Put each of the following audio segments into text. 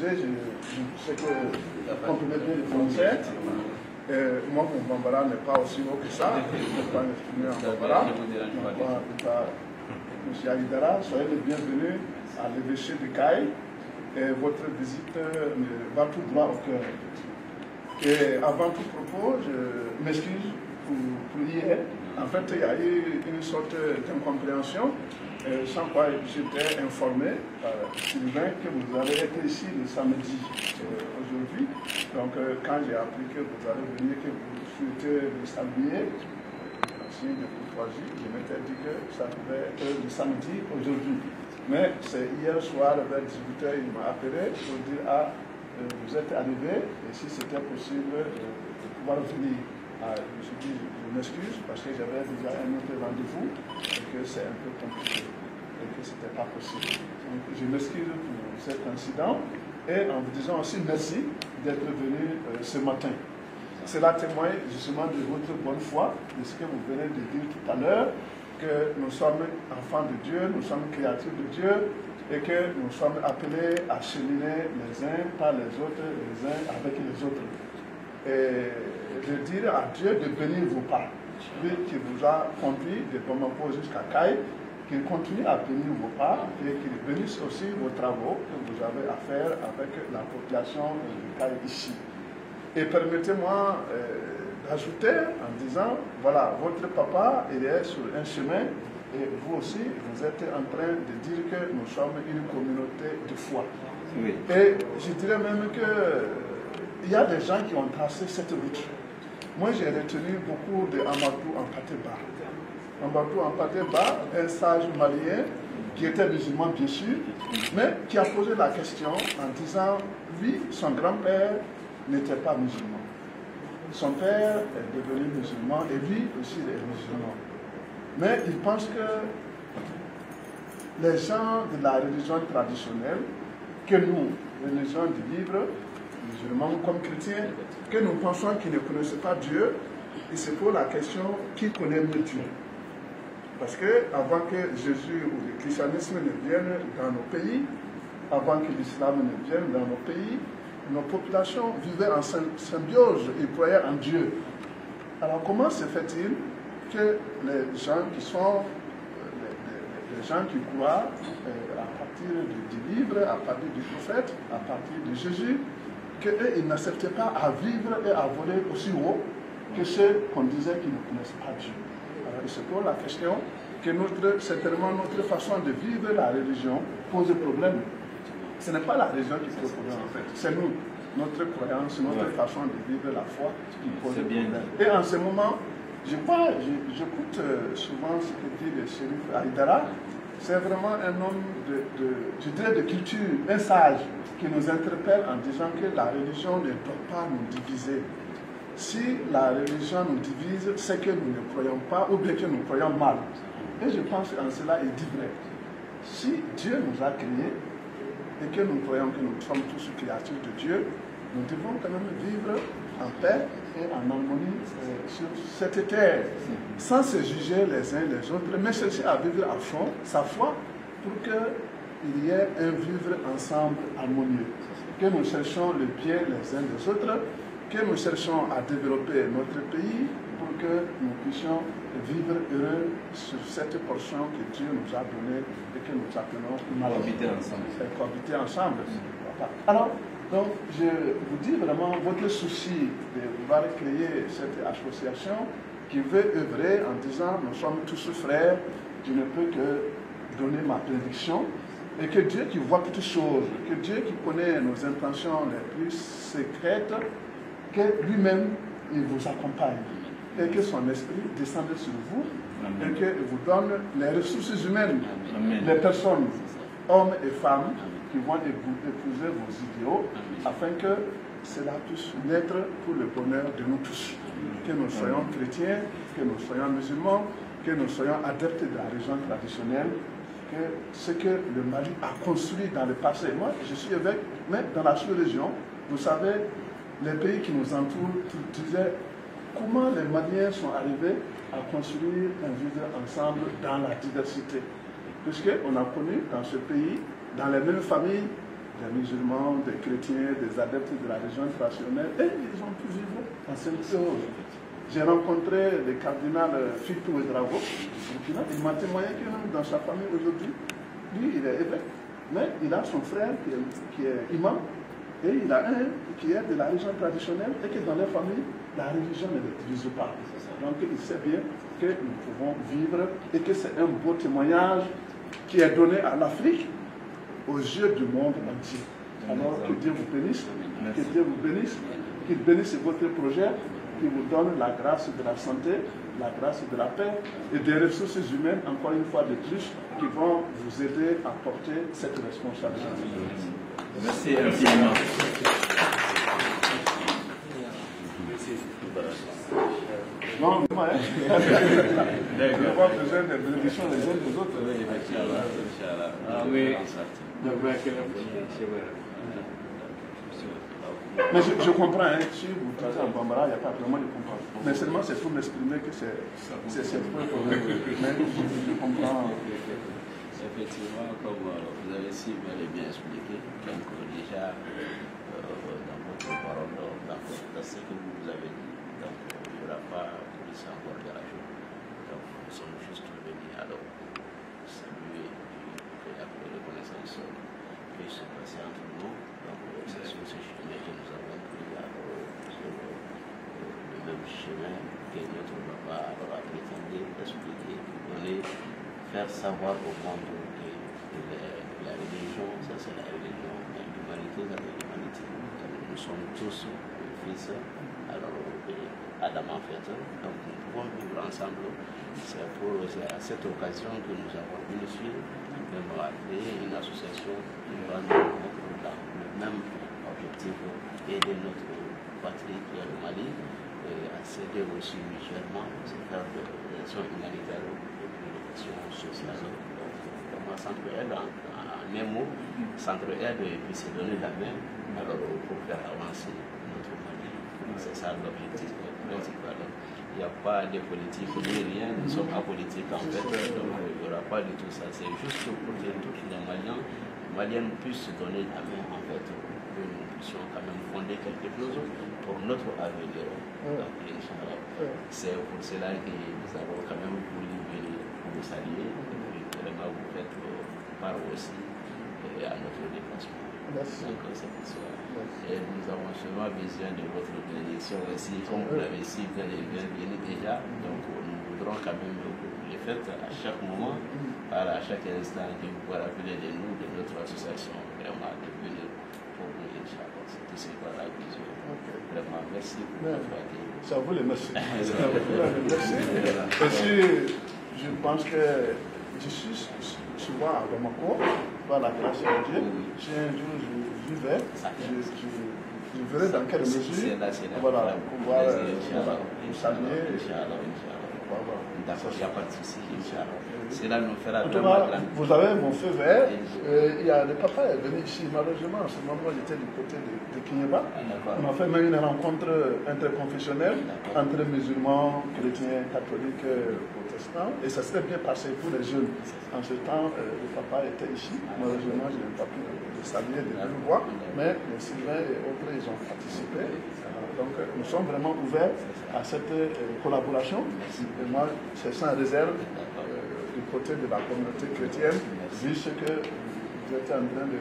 m'excuser, je sais que vous comprenez bien le français. Moi, mon bambara n'est pas aussi haut que ça. Je ne peux pas m'exprimer en bambara. Monsieur Aïdara, soyez les bienvenus à l'évêché de Caille. Votre visite va tout droit au cœur. Et avant tout propos, je m'excuse pour hier. En fait, il y a eu une sorte d'incompréhension, sans quoi j'étais informé par Sylvain que vous avez été ici le samedi aujourd'hui. Donc, quand j'ai appris que vous allez venir, que vous souhaitez le saluer, en signe de courtoisie, je m'étais dit que ça pouvait être le samedi aujourd'hui. Mais c'est hier soir, vers 18h, il m'a appelé pour dire vous êtes arrivé, et si c'était possible de pouvoir venir. Je me suis dit, je m'excuse parce que j'avais déjà un autre rendez-vous et que c'est un peu compliqué et que ce n'était pas possible. Donc, je m'excuse pour cet incident et en vous disant aussi merci d'être venu ce matin. Cela témoigne justement de votre bonne foi, de ce que vous venez de dire tout à l'heure, que nous sommes enfants de Dieu, nous sommes créatures de Dieu et que nous sommes appelés à cheminer les uns par les autres, les uns avec les autres. Et de dire à Dieu de bénir vos pas, lui qui vous a conduit de Bamako jusqu'à Caille, qu'il continue à bénir vos pas et qu'il bénisse aussi vos travaux que vous avez à faire avec la population de Caille ici. Et permettez-moi d'ajouter en disant, voilà, votre papa, il est sur un chemin et vous aussi, vous êtes en train de dire que nous sommes une communauté de foi. Oui. Et je dirais même que il y a des gens qui ont tracé cette route. Moi, j'ai retenu beaucoup de Amadou Ampateba. Amadou Ampateba, un sage malien qui était musulman, bien sûr, mais qui a posé la question en disant, lui, son grand-père n'était pas musulman. Son père est devenu musulman et lui aussi il est musulman. Mais il pense que les gens de la religion traditionnelle, que nous, religion du livre, musulmans comme chrétiens, que nous pensons qu'ils ne connaissent pas Dieu, il se pose la question, qui connaît mieux Dieu? Parce que avant que Jésus ou le christianisme ne vienne dans nos pays, avant que l'islam ne vienne dans nos pays, nos populations vivaient en symbiose et croyaient en Dieu. Alors comment se fait-il que les gens qui sont les gens qui croient à partir du livre, à partir du prophète, à partir de Jésus, qu'eux, ils n'acceptaient pas à vivre et à voler aussi haut que ceux qu'on disait qu'ils ne connaissent pas Dieu. Alors il se pose la question que certainement notre façon de vivre la religion pose problème. Ce n'est pas la religion qui pose problème en fait, c'est nous, notre croyance, notre façon de vivre la foi qui pose problème. Et en ce moment, j'écoute souvent ce que dit le shérif Aïdara. C'est vraiment un homme je dirais de culture, un sage qui nous interpelle en disant que la religion ne doit pas nous diviser. Si la religion nous divise, c'est que nous ne croyons pas ou bien que nous croyons mal. Et je pense qu'en cela, il dit vrai. Si Dieu nous a créés et que nous croyons que nous sommes tous créatures de Dieu, nous devons quand même vivre en paix et en harmonie sur cette terre, sans se juger les uns les autres, mais chercher à vivre à fond sa foi pour qu'il y ait un vivre ensemble harmonieux. Que nous cherchions le bien les uns des autres, que nous cherchions à développer notre pays pour que nous puissions vivre heureux sur cette portion que Dieu nous a donnée et que nous appelons cohabiter ensemble. Alors, donc, je vous dis vraiment votre souci de vouloir créer cette association qui veut œuvrer en disant nous sommes tous frères, je ne peux que donner ma prédiction et que Dieu qui voit toutes choses, que Dieu qui connaît nos intentions les plus secrètes, que lui-même il vous accompagne et que son esprit descende sur vous. Amen. Et qu'il vous donne les ressources humaines, Amen. Les personnes, hommes et femmes, qui vont épouser vos idéaux, afin que cela puisse naître pour le bonheur de nous tous. Que nous soyons chrétiens, que nous soyons musulmans, que nous soyons adeptes de la religion traditionnelle, que ce que le Mali a construit dans le passé. Moi, je suis évêque, mais dans la sous-région, vous savez, les pays qui nous entourent disaient comment les Maliens sont arrivés à construire un vivre ensemble dans la diversité. Puisqu'on a connu dans ce pays, dans les mêmes familles, des musulmans, des chrétiens, des adeptes de la religion traditionnelle, et ils ont pu vivre en symbiose. J'ai rencontré le cardinal Fitou Ouedraogo du Burkina. Il m'a témoigné que même dans sa famille aujourd'hui, lui, il est évêque, mais il a son frère qui est imam, et il a un qui est de la religion traditionnelle, et que dans leur famille, la religion ne les divise pas. Donc il sait bien que nous pouvons vivre et que c'est un beau témoignage qui est donné à l'Afrique aux yeux du monde entier. Alors que Dieu vous bénisse, que Dieu vous bénisse, qu'il bénisse votre projet, qu'il vous donne la grâce de la santé, la grâce de la paix et des ressources humaines, encore une fois de plus, qui vont vous aider à porter cette responsabilité. Merci infiniment. Non, non, hein. Je vois besoin de bénédictions les uns des autres. Oui. Mais je comprends, hein, si vous dites en bambara, il n'y a pas vraiment de comprendre. Mais seulement c'est pour m'exprimer que c'est point pour vous. Mais je comprends. Effectivement, comme vous avez si bien expliqué, donc déjà dans votre parole, dans ce que vous avez dit, donc il n'y aura pas de savoir de la journée. Donc nous sommes juste venus alors saluer et faire la reconnaissance qui se passe entre nous. Donc c'est sur ce chemin que nous avons pris sur le même chemin que notre papa a prétendu expliquer, donner, faire savoir au monde que la religion, ça c'est la religion, mais l'humanité, c'est l'humanité. Nous sommes tous fils, alors Adam en fait, donc nous pouvons vivre ensemble. C'est à cette occasion que nous avons initié une association qui va nous mettre dans le même objectif, aider notre patrie qui est le Mali, et accéder aussi mutuellement, c'est faire des actions humanitaires et puis des actions sociales. Vraiment s'entraide en un mot, s'entraide et puis se donner la main alors pour faire avancer notre Mali. C'est ça l'objectif principal. Il n'y a pas de politique ni rien, nous sommes apolitiques en fait, donc il n'y aura pas du tout ça. C'est juste pour que tous les Maliens puissent se donner la main en fait, que nous puissions quand même fonder quelque chose pour notre avenir. C'est pour cela que nous avons quand même voulu venir vous saluer et puis vraiment vous faites part aussi à notre déplacement. Merci. Donc c'est pour cela. Et nous avons seulement besoin de votre bénédiction aussi, comme vous l'avez si bien déjà. Donc nous voudrons quand même que vous les faites à chaque moment, à chaque instant que vous pouvez rappeler de nous, de notre association, vraiment de venir pour vous, Inch'Allah. C'est tout ce qu'on a besoin. Vraiment, merci pour votre accueil. C'est à vous les merci. C'est à vous les merci. Et si je pense que d'ici souvent à Bamako, par la grâce de Dieu, si un jour je vivais, je verrai dans quelle mesure, voilà, pouvoir vous saluer. D'accord, il n'y a pas de souci, Inch'Allah. Cela nous fera vraiment grande. Vous avez mon feu vert. Il y a le papa est venu ici, malheureusement, en ce moment, j'étais du côté de Kinyeba. On a fait même une rencontre interconfessionnelle entre musulmans, chrétiens, catholiques, protestants. Et ça s'est bien passé pour les jeunes. En ce temps, le papa était ici. Malheureusement, je n'ai pas pu le saluer de le voir. Mais les Sylvains et autres, ils ont participé. Donc nous sommes vraiment ouverts à cette collaboration. Et moi, c'est sans réserve du côté de la communauté chrétienne, vu ce que vous êtes en train de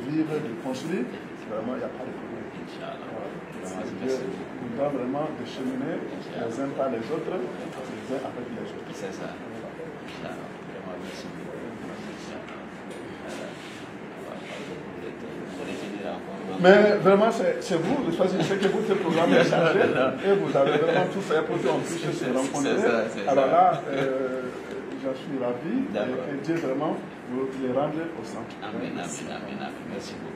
vivre, de construire, vraiment il n'y a pas de problème. Dieu nous donne vraiment de cheminer les uns par les autres, les uns avec les autres. C'est ça. Vraiment, merci beaucoup. Mais vraiment, c'est vous, vous choisissez que votre programme est chargé et vous avez vraiment tout fait pour qu'on puisse se rencontrer. Alors là, j'en suis ravi et que Dieu vraiment vous les rende au centre. Amen, amen, amen. Merci beaucoup.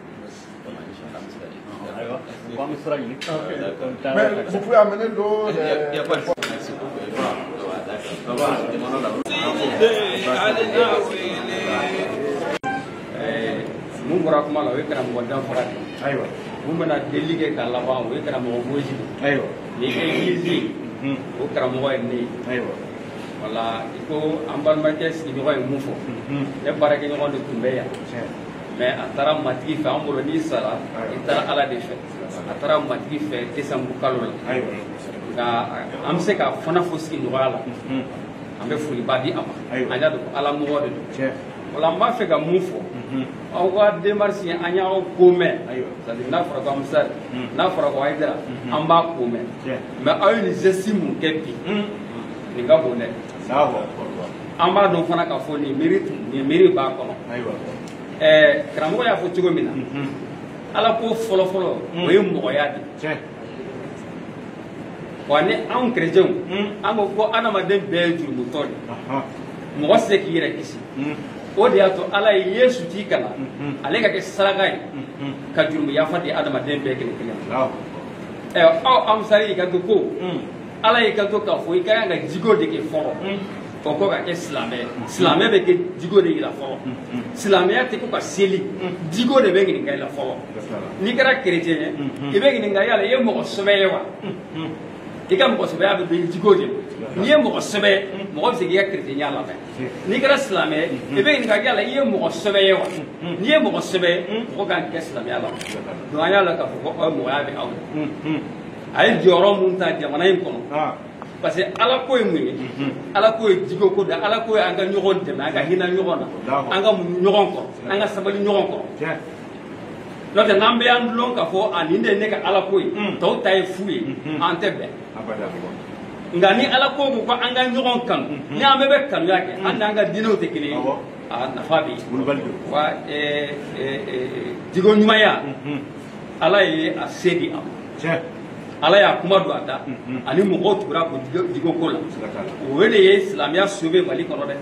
Mais vous pouvez amener l'eau. Il n'y a pas de problème. Merci mun bɔra kuma la o ye karamɔgɔ danfara de ye ayiwa mun bɛna deli kɛ k'a laban o ye karamɔgɔ Moïse de ayiwa ni église o karamɔgɔ ye ne ye ayiwa wala i ko an balimakɛ sigiɲɔgɔn ye mun fɔ ne baarakɛɲɔgɔn de tun bɛ yan mais a taara matigi fɛ an bolo n'i sara i taara ala de fɛ a taara matigi fɛ décembre kalo la nka an bɛ se ka fana fo sigi nɔgɔya la an bɛ foliba di a ma an y'a dɔn ala mɔgɔ de don wala an b'a fɛ ka mun fɔ aw ka démarche an y'aw ko mɛn c'est-à-dire n'a fɔra ko amisari n'a fɔra ko ayidara an b'a ko mɛn mais aw ye nin geste mun kɛ bi nin ka bon dɛ an b'a dɔn fana k'a fɔ nin miiri b'a kɔnɔ karamɔgɔ y'a fɔ cogo min na ala ko fɔlɔ-fɔlɔ o ye mɔgɔya de wa ni anw chrétienw an ko ko adamaden bɛɛ ye jurumutɔ de mɔgɔ tɛ se k'i yɛrɛ kisi o de y'a to ala ye yesu t'i kana ale ka kɛ saraka ye ka jurumu yafa di adamaden bɛɛ kelen kelen aw amisari y'i kanto ko ala y'i kanto k'a fɔ i ka kan ka jigo de kɛ fɔlɔ o ko ka kɛ silamɛ silamɛ bɛ kɛ jigo de yira fɔlɔ silamɛya tɛ ko ka seli jigo de bɛ ɲininka i la fɔlɔ n'i kɛra chrétien ye i bɛ ɲininka yala i ye mɔgɔ sɛbɛ ye wa i ka mɔgɔ sɛbɛya bɛ bɛn jigo de n'i ye mɔgɔ sɛbɛ mɔgɔ bɛ se k'i ka chrétienya labɛn n'i kɛra silamɛ i bɛ ɲininka yala i ye mɔgɔ sɛbɛ ye wa n'i ye mɔgɔ sɛbɛ mɔgɔ kan k'i kɛ silamɛya la donc an y'a la k'a fɔ ko mɔgɔya bɛ aw la a ye jɔyɔrɔ mun ta jamana in kɔnɔ parce que ala ko ye mun ye ala ko ye jigo ko da ala ko ye an ka ɲɔgɔn dɛmɛ an ka hinɛ ɲɔgɔn na an ka mun ɲɔgɔn kɔrɔ an ka sabali ɲɔgɔn kɔrɔ n'o tɛ n'an bɛ an dulon k'a fɔ nin de ye ne ka ala ko ye tɔw ta ye fu ye an tɛ bɛn nka ni ala ko ko an ka ɲɔgɔn kanu ni an bɛɛ bɛ kanuya kɛ an n'an ka diinɛw tɛ kelen ye a nafa bɛ yen wa jigo ɲumanya ala ye a se di a ma ala y'a kuma don a da ani mɔgɔw tugura ko jigo ko la o de ye silamɛya sauver mali kɔnɔ dɛ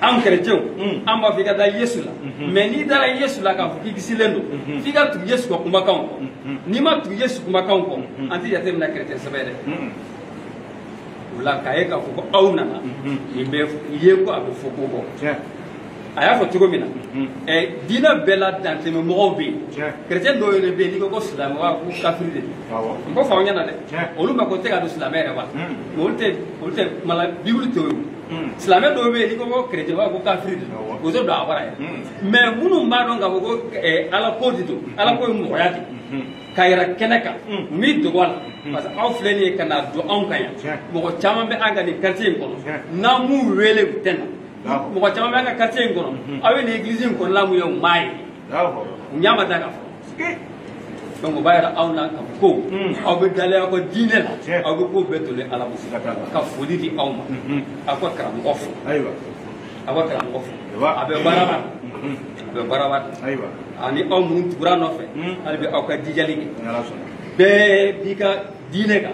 an chrétienw an b'a fɔ i ka taa yesu la mais n'i taara yesu la k'a fɔ k'i kisilen don f'i ka tugu yesu ka kumakanw kɔ n'i ma tugu yesu kumakanw kɔ an tɛ jateminɛ chrétien sɛbɛ dɛ o la k'a ye k'a fɔ ko aw nana nin bɛ ye ko a bɛ fɔ ko bɔ a y'a fɔ cogo min na diinɛ bɛɛ la dantɛmɛ mɔgɔw bɛ yen chrétien dɔw yɛrɛ bɛ yen n'i ko silamɛ wa ko kafiri de don n ko fɔ aw ɲɛna dɛ olu ma ko tɛ ka don silamɛ yɛrɛ wa mais olu tɛ mala bibulu tɛ o ye silamɛ dɔw bɛ yen n'i ko chrétien wa ko kafiri de don o tɛ don a bara yɛrɛ mais minnu b'a dɔn k'a fɔ ko ala ko de don ala ko ye mɔgɔya de ka yɛrɛ kɛnɛ kan n b'i dogo a la parce que aw filɛ nin ye ka na don anw kan yan mɔgɔ caman bɛ an ka nin quartier in kɔnɔ n'an m'u wele u tɛ na mɔgɔ caman bɛ an ka quartier in kɔnɔ aw ye nin église in kɔnɔla mun ye u m'a ye u ɲa ma da ka fɔ donc o b'a yira aw la k'a fɔ ko aw bɛ dalen aw ka diinɛ la aw bɛ ko bɛɛ tolen ala muso ka foli di aw ma aw ka karamɔgɔ fo aw ka karamɔgɔ fo a bɛ baaraba a bɛ baaraba ani aw minnu tugura nɔfɛ hali bi aw ka jijali kɛ bɛɛ b'i ka diinɛ kan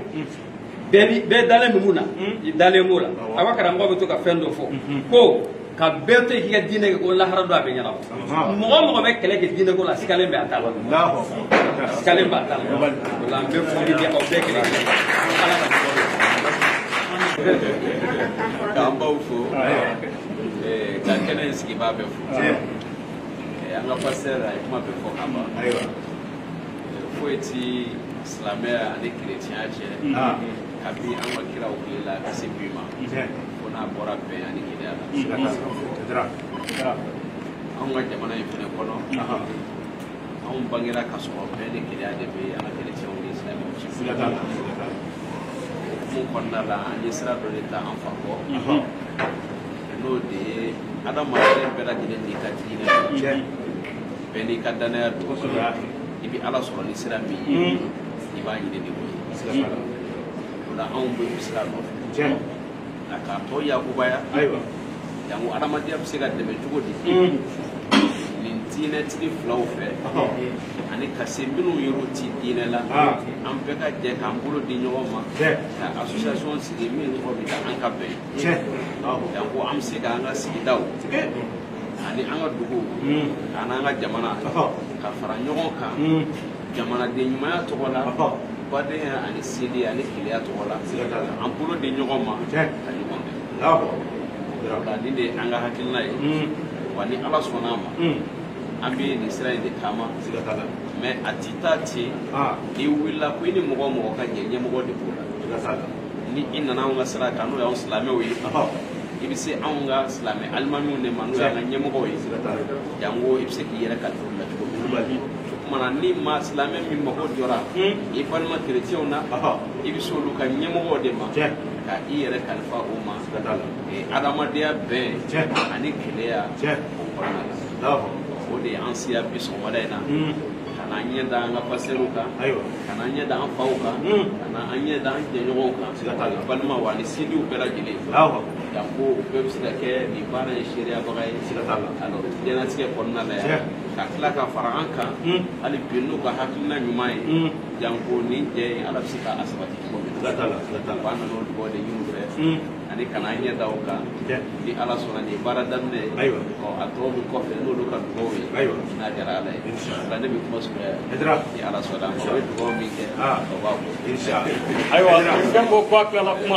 bɛɛ dalen bɛ mun na i dalen b'o la aw ka karamɔgɔ bɛ to ka fɛn dɔ fɔ ko ka bɛɛ to yen k'i ka diinɛ kɛ ko lahara dɔ a bɛ ɲɛnabɔ mɔgɔ mɔgɔ bɛ kɛlɛ kɛ diinɛ ko la sikalen bɛ a ta la sikalen bɛ a ta la o la n bɛ foli di aw bɛɛ kelen kelen ala ka k'an baw fo ka kɛnɛ in sigibaa bɛɛ fo an ka pasteur a ye kuma bɛɛ fɔ ka ban foyi ti silamɛya ani chrétien cɛ kabi an ka kiraw tile la ka se bi ma fo n'a bɔra bɛn ani keleya la anw ka jamana in fɛnɛ kɔnɔ anw bangera ka sɔrɔ bɛn ni keleya de bɛ an ka chrétienw ni silamɛw cɛ mun kɔnɔna la an ye sira dɔ de ta an fa kɔ n'o de ye adamaden bɛɛ lajɛlen n'i ka diinɛ bɛɛ n'i ka danaya don i bɛ ala sɔrɔ ni sira min ye i b'a ɲini de o ye o la anw bɛ o sira nɔfɛ nka k'a tɔ yakubaya jango adamadenya bɛ se ka dɛmɛ cogo di nin diinɛtigi filaw fɛ ani ka se minnu yɛrɛ ti diinɛ la an bɛɛ ka jɛ k'an bolo di ɲɔgɔn ma ka association sigi min tɔgɔ bɛ taa an ka bɛn jango an bɛ se k'an ka sigidaw ani an ka duguw ani an ka jamana ka fara ɲɔgɔn kan jamanaden ɲumanya tɔgɔ la badenya ani seli ani keleya tɔgɔ la an bolo di ɲɔgɔn ma ka ɲɔgɔn dɛmɛ nin de ye an ka hakilina ye wa ni ala sɔnna a ma an bɛ nin sira in de taama mais a ti taa ten n'i wulila ko i ni mɔgɔ o mɔgɔ ka jɛ ɲɛmɔgɔ de b'o la ni i nana anw ka sira kan n'o y'anw silamɛw ye i bɛ se anw ka silamɛ alimamiw de ma n'o y'an ka ɲɛmɔgɔw ye janko i bɛ se k'i yɛrɛ kalifa o la cogo min o kumana ni maa silamɛ min mago jɔra i balima kerecɛnw na i bɛ se olu ka ɲɛmɔgɔw de ma ka i yɛrɛ kalifa o ma adamadenya bɛn ani keleya o kɔnɔna la o de ye an siya bi sɔgɔmada in na ka n'an ɲɛ da an ka pasɛriw kan ka n'an ɲɛ da an faw kan ka n'an ɲɛ da an jɛɲɔgɔnw kan balima wa ani sindiw bɛɛ lajɛlen janko o bɛɛ bɛ se ka kɛ nin baara ye seereyabaga ye alors diɲɛlatigɛ kɔnɔna la yan ka tila ka fara an kan hali bi n'u ka hakilina ɲuman ye janko nin jɛ in ala bɛ se ka a sabati cogo min na an nana o dugawu de ɲini u fɛ ani ka n'an ɲɛ da o kan ni ala sɔnna nin baara daminɛ a tɔ min kɔfɛ n'olu ka dugawu ye n'a kɛra ala ye ola ne bɛ kuma suguya ni ala sɔnna a ma o ye dugawu min kɛ o b'a bɔ ayiwa fɛn ko k'a tilala kuma